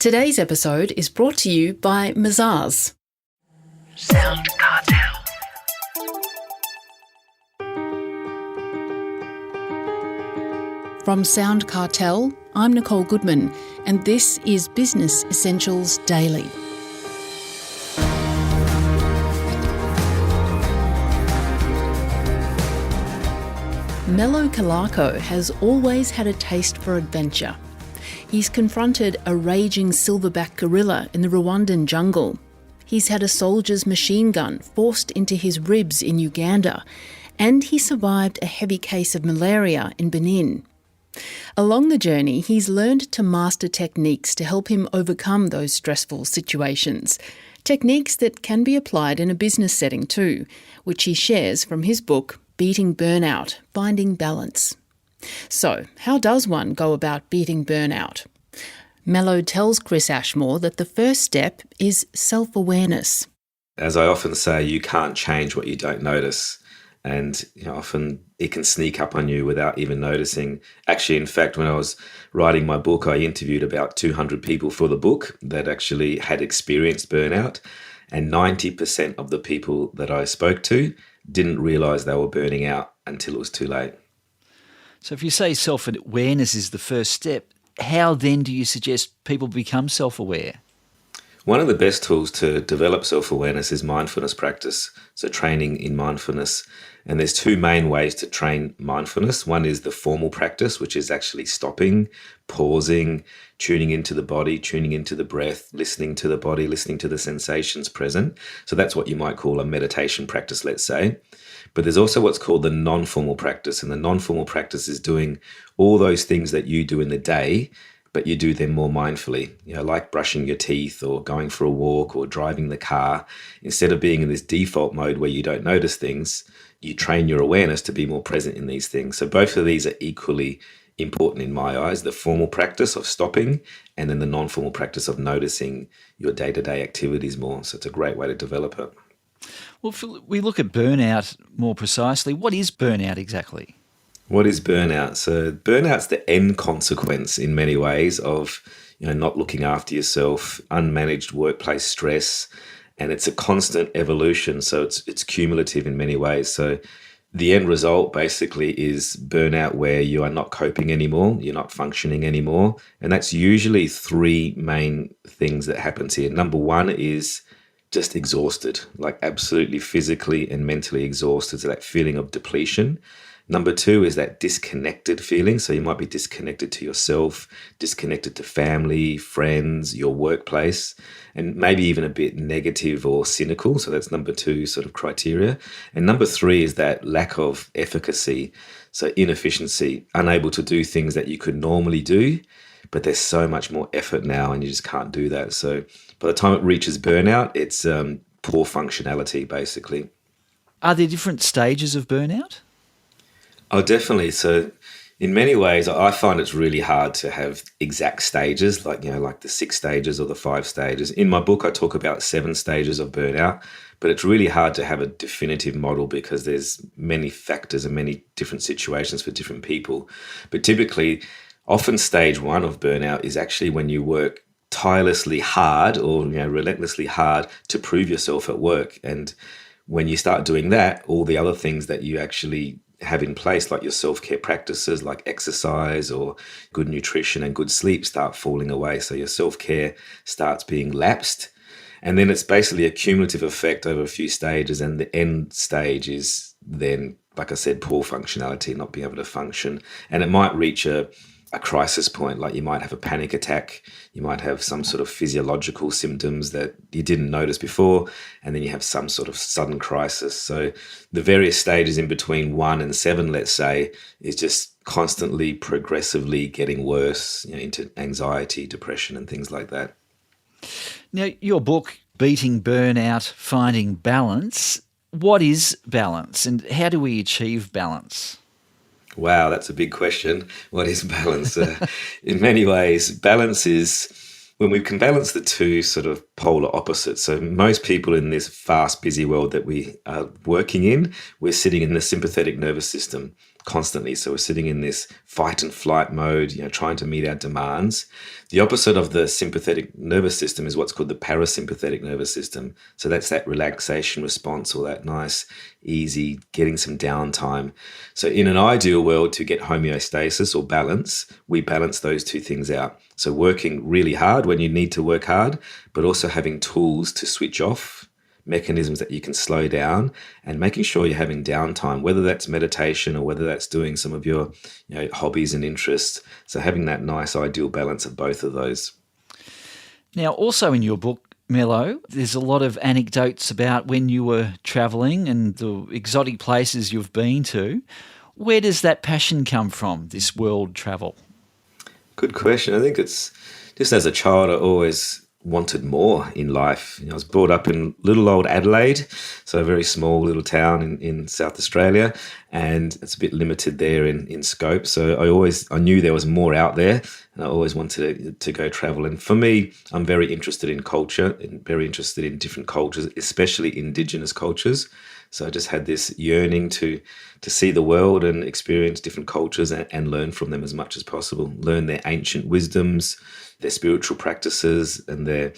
Today's episode is brought to you by Mazars. SoundCartel. From SoundCartel, I'm Nicole Goodman, and this is Business Essentials Daily. Melo Calarco has always had a taste for adventure. He's confronted a raging silverback gorilla in the Rwandan jungle. He's had a soldier's machine gun forced into his ribs in Uganda, and he survived a heavy case of malaria in Benin. Along the journey, he's learned to master techniques to help him overcome those stressful situations. Techniques that can be applied in a business setting too, which he shares from his book, Beating Burnout, Finding Balance. So, how does one go about beating burnout? Melo tells Chris Ashmore that the first step is self-awareness. As I often say, you can't change what you don't notice. And often it can sneak up on you without even noticing. Actually, in fact, when I was writing my book, I interviewed about 200 people for the book that actually had experienced burnout. And 90% of the people that I spoke to didn't realise they were burning out until it was too late. So if you say self-awareness is the first step, how then do you suggest people become self-aware? One of the best tools to develop self-awareness is mindfulness practice, so training in mindfulness. And there's two main ways to train mindfulness. One is the formal practice, which is actually stopping, pausing, tuning into the body, tuning into the breath, listening to the body, listening to the sensations present. So that's what you might call a meditation practice, let's say. But there's also what's called the non-formal practice. And the non-formal practice is doing all those things that you do in the day, but you do them more mindfully, like brushing your teeth or going for a walk or driving the car. Instead of being in this default mode where you don't notice things, you train your awareness to be more present in these things. So both of these are equally important in my eyes, the formal practice of stopping and then the non-formal practice of noticing your day-to-day activities more. So it's a great way to develop it. Well, if we look at burnout more precisely, what is burnout exactly? What is burnout? So burnout's the end consequence in many ways of not looking after yourself, unmanaged workplace stress, and it's a constant evolution. So it's cumulative in many ways. So the end result basically is burnout where you are not coping anymore, you're not functioning anymore. And that's usually three main things that happens here. Number one is just exhausted, like absolutely physically and mentally exhausted. So that feeling of depletion. Number two is that disconnected feeling. So you might be disconnected to yourself, disconnected to family, friends, your workplace, and maybe even a bit negative or cynical. So that's number two sort of criteria. And number three is that lack of efficacy. So inefficiency, unable to do things that you could normally do, but there's so much more effort now and you just can't do that. So by the time it reaches burnout, it's poor functionality, basically. Are there different stages of burnout? Oh, definitely. So in many ways, I find it's really hard to have exact stages, like the 6 stages or the 5 stages. In my book, I talk about 7 stages of burnout, but it's really hard to have a definitive model because there's many factors and many different situations for different people. But typically, often stage 1 of burnout is actually when you work tirelessly hard or relentlessly hard to prove yourself at work. And when you start doing that, all the other things that you actually have in place, like your self-care practices, like exercise or good nutrition and good sleep, start falling away. So your self-care starts being lapsed. And then it's basically a cumulative effect over a few stages. And the end stage is then, like I said, poor functionality, not being able to function. And it might reach a crisis point, like you might have a panic attack, you might have some sort of physiological symptoms that you didn't notice before, and then you have some sort of sudden crisis. So the various stages in between 1 and 7, let's say, is just constantly, progressively getting worse, into anxiety, depression, and things like that. Now, your book, Beating Burnout, Finding Balance, what is balance and how do we achieve balance? Wow, that's a big question. What is balance? In many ways, balance is when we can balance the two sort of polar opposites. So most people in this fast, busy world that we are working in, we're sitting in the sympathetic nervous system. constantly. So we're sitting in this fight and flight mode, trying to meet our demands. The opposite of the sympathetic nervous system is what's called the parasympathetic nervous system. So that's that relaxation response, or that nice, easy, getting some downtime. So in an ideal world, to get homeostasis or balance, we balance those two things out. So working really hard when you need to work hard, but also having tools to switch off, mechanisms that you can slow down, and making sure you're having downtime, whether that's meditation or whether that's doing some of your hobbies and interests. So having that nice ideal balance of both of those. Now, also in your book, Melo, there's a lot of anecdotes about when you were travelling and the exotic places you've been to. Where does that passion come from, this world travel? Good question. I think it's just as a child, I always wanted more in life. I was brought up in little old Adelaide, so a very small little town in South Australia, and it's a bit limited there in scope. So I knew there was more out there, and I always wanted to go travel. And for me, I'm very interested in culture and very interested in different cultures, especially Indigenous cultures. So I just had this yearning to see the world and experience different cultures and learn from them as much as possible, learn their ancient wisdoms, their spiritual practices, and their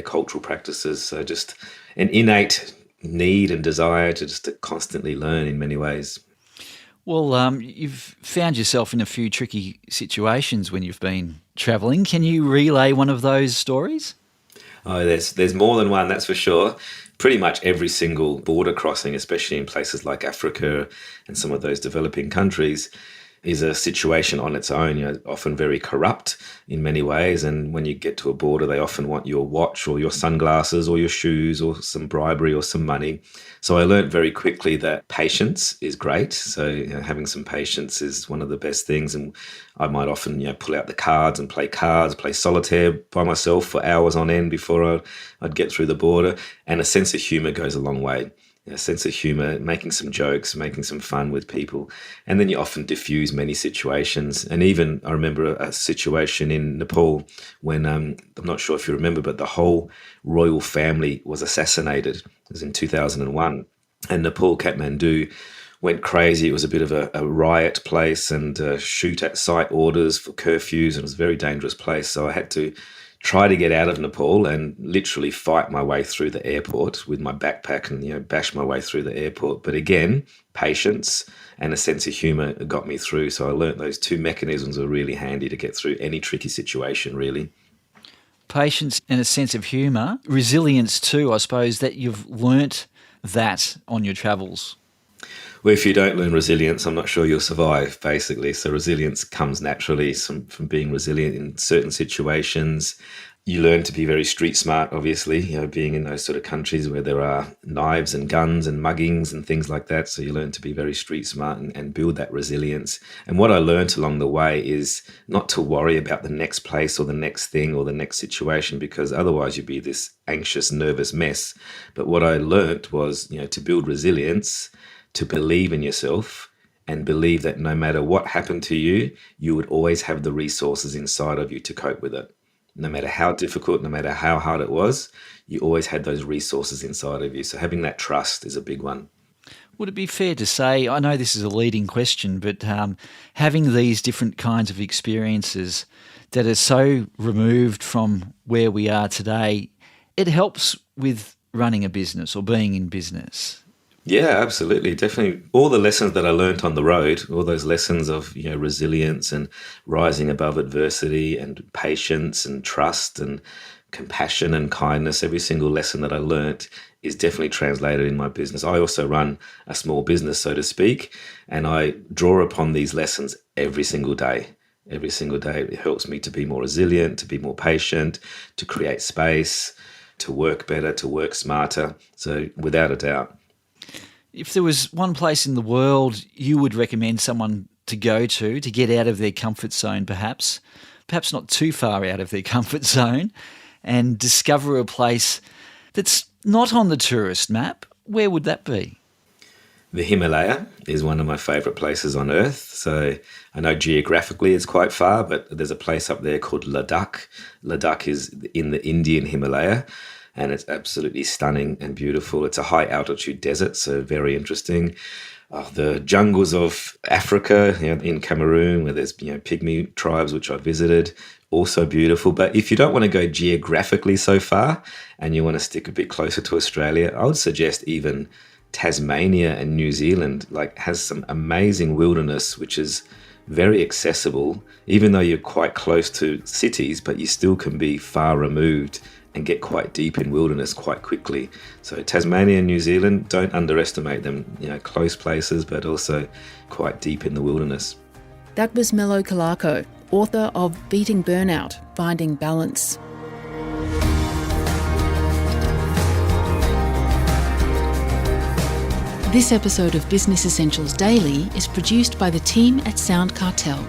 cultural practices. So just an innate need and desire to constantly learn in many ways. Well, you've found yourself in a few tricky situations when you've been travelling. Can you relay one of those stories? Oh, there's more than one, that's for sure. Pretty much every single border crossing, especially in places like Africa and some of those developing countries, is a situation on its own, often very corrupt in many ways. And when you get to a border, they often want your watch or your sunglasses or your shoes or some bribery or some money. So I learned very quickly that patience is great. So having some patience is one of the best things. And I might often pull out the cards and play cards, play solitaire by myself for hours on end before I'd get through the border. And a sense of humour goes a long way. A sense of humour, making some jokes, making some fun with people. And then you often diffuse many situations. And even I remember a situation in Nepal when, I'm not sure if you remember, but the whole royal family was assassinated. It was in 2001. And Nepal, Kathmandu, went crazy. It was a bit of a riot place and shoot at sight orders for curfews. And it was a very dangerous place. So I had to try to get out of Nepal and literally fight my way through the airport with my backpack and, bash my way through the airport. But again, patience and a sense of humour got me through. So I learnt those two mechanisms are really handy to get through any tricky situation, really. Patience and a sense of humour. Resilience too, I suppose, that you've learnt that on your travels. Well, if you don't learn resilience, I'm not sure you'll survive, basically. So resilience comes naturally from being resilient in certain situations. You learn to be very street smart, obviously, being in those sort of countries where there are knives and guns and muggings and things like that. So you learn to be very street smart and build that resilience. And what I learned along the way is not to worry about the next place or the next thing or the next situation, because otherwise you'd be this anxious, nervous mess. But what I learned was, to build resilience, to believe in yourself and believe that no matter what happened to you, you would always have the resources inside of you to cope with it. No matter how difficult, no matter how hard it was, you always had those resources inside of you. So having that trust is a big one. Would it be fair to say, I know this is a leading question, but having these different kinds of experiences that are so removed from where we are today, it helps with running a business or being in business? Yeah, absolutely. Definitely. All the lessons that I learned on the road, all those lessons of, resilience and rising above adversity and patience and trust and compassion and kindness, every single lesson that I learned is definitely translated in my business. I also run a small business, so to speak, and I draw upon these lessons every single day. Every single day. It helps me to be more resilient, to be more patient, to create space, to work better, to work smarter. So without a doubt. If there was one place in the world you would recommend someone to go to get out of their comfort zone, perhaps not too far out of their comfort zone, and discover a place that's not on the tourist map, where would that be? The Himalaya is one of my favourite places on earth. So I know geographically it's quite far, but there's a place up there called Ladakh. Ladakh is in the Indian Himalaya. and it's absolutely stunning and beautiful. It's a high altitude desert, so very interesting. The jungles of Africa, in Cameroon, where there's pygmy tribes, which I visited, also beautiful. But if you don't want to go geographically so far and you want to stick a bit closer to Australia, I would suggest even Tasmania and New Zealand has some amazing wilderness, which is very accessible, even though you're quite close to cities, but you still can be far removed and get quite deep in wilderness quite quickly. So Tasmania and New Zealand, don't underestimate them, close places, but also quite deep in the wilderness. That was Melo Calarco, author of Beating Burnout, Finding Balance. This episode of Business Essentials Daily is produced by the team at SoundCartel.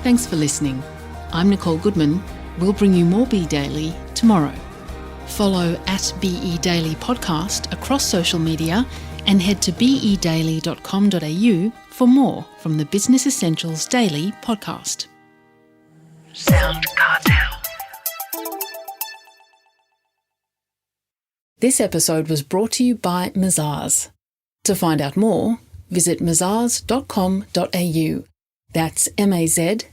Thanks for listening. I'm Nicole Goodman. We'll bring you more Be Daily tomorrow. Follow @BE Daily Podcast across social media and head to bedaily.com.au for more from the Business Essentials Daily podcast. SoundCartel. This episode was brought to you by Mazars. To find out more, visit mazars.com.au. That's mazars.com.au.